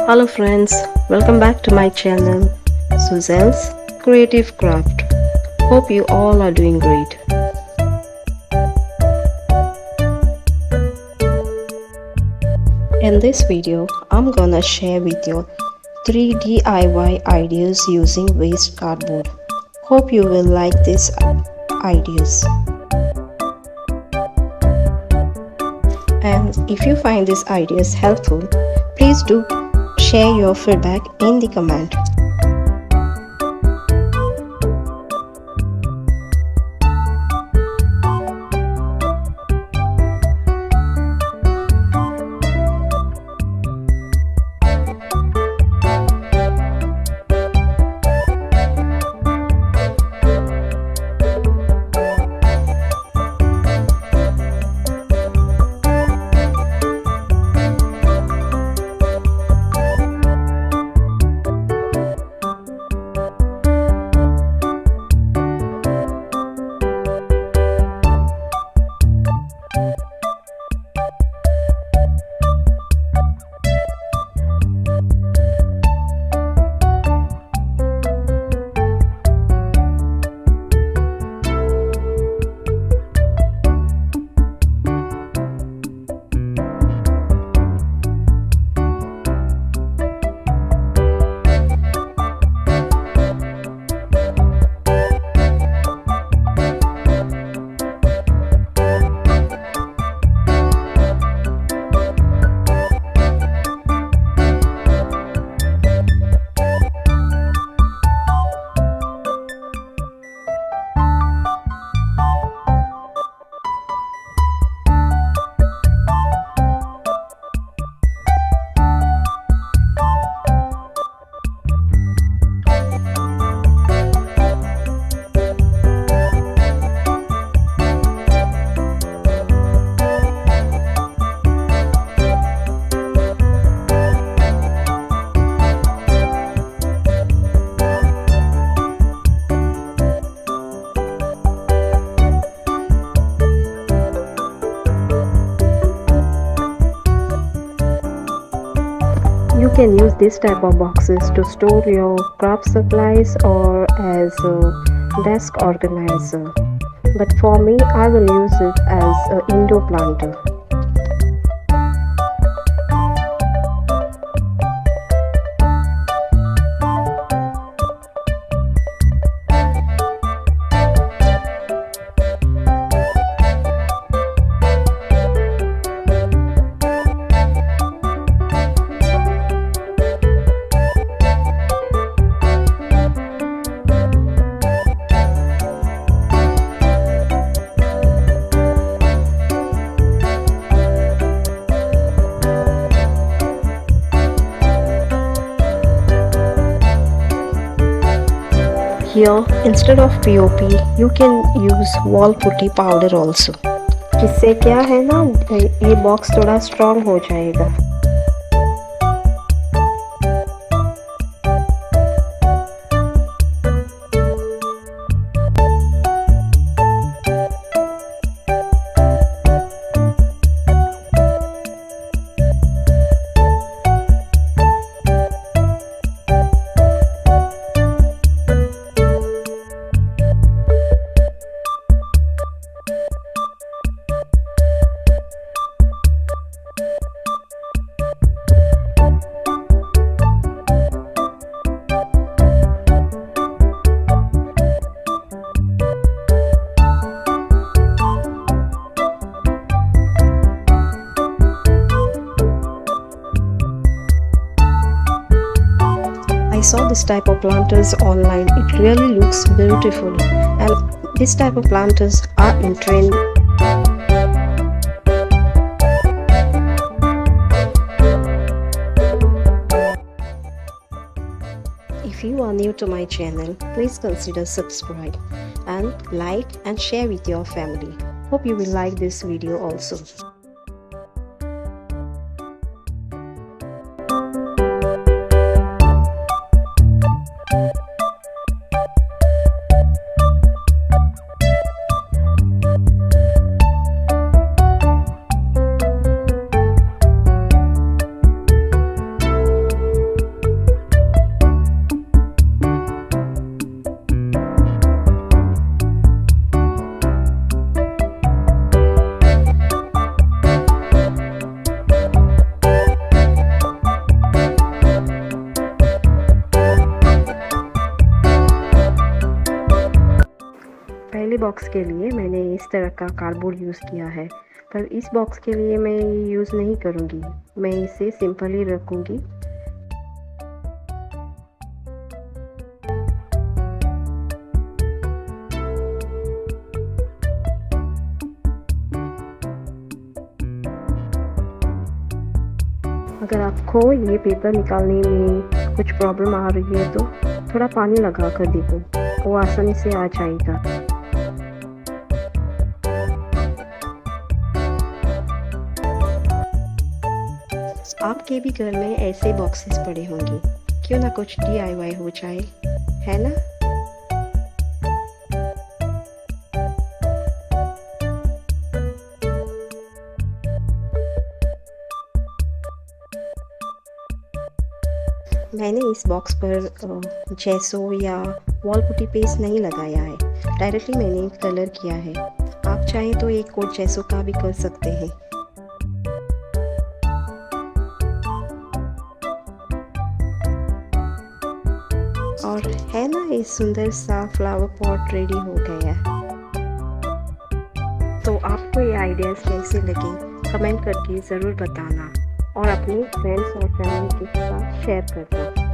Hello friends, welcome back to my channel, Suzel's Creative Craft. Hope you all are doing great. In this video, I'm gonna share with you 3 DIY ideas using waste cardboard. Hope you will like these ideas. And if you find these ideas helpful, please do share your feedback in the comment. You can use this type of boxes to store your craft supplies or as a desk organizer. But for me, I will use it as an indoor planter. Here, instead of POP, you can use wall putty powder also. जिससे क्या है ना, ये box थोड़ा strong हो जाएगा. I saw this type of planters online. It really looks beautiful, and this type of planters are in trend. If you are new to my channel, please consider subscribe and like and share with your family. Hope you will like this video also. Box के लिए मैंने इस तरह का cardboard use किया है, पर इस बॉक्स के लिए मैं यूज़ नहीं करूँगी, मैं इसे सिंपल ही रखूँगी। अगर आपको ये पेपर निकालने में कुछ प्रॉब्लम आ रही है तो थोड़ा पानी लगा कर देखो, वो आसानी से आ जाएगा। आपके भी घर में ऐसे बॉक्सेस पड़े होंगे, क्यों ना कुछ DIY हो जाए, है ना? मैंने इस बॉक्स पर जेसो या वॉल पुट्टी पेस्ट नहीं लगाया है, डायरेक्टली मैंने कलर किया है। आप चाहें तो एक कोट जेसो का भी कर सकते हैं। और है ना, ये सुंदर सा फ्लावर पॉट रेडी हो गया। तो आपको ये आइडियाज़ कैसे लगे कमेंट करके ज़रूर बताना और अपने फ्रेंड्स और फैमिली के साथ शेयर करना।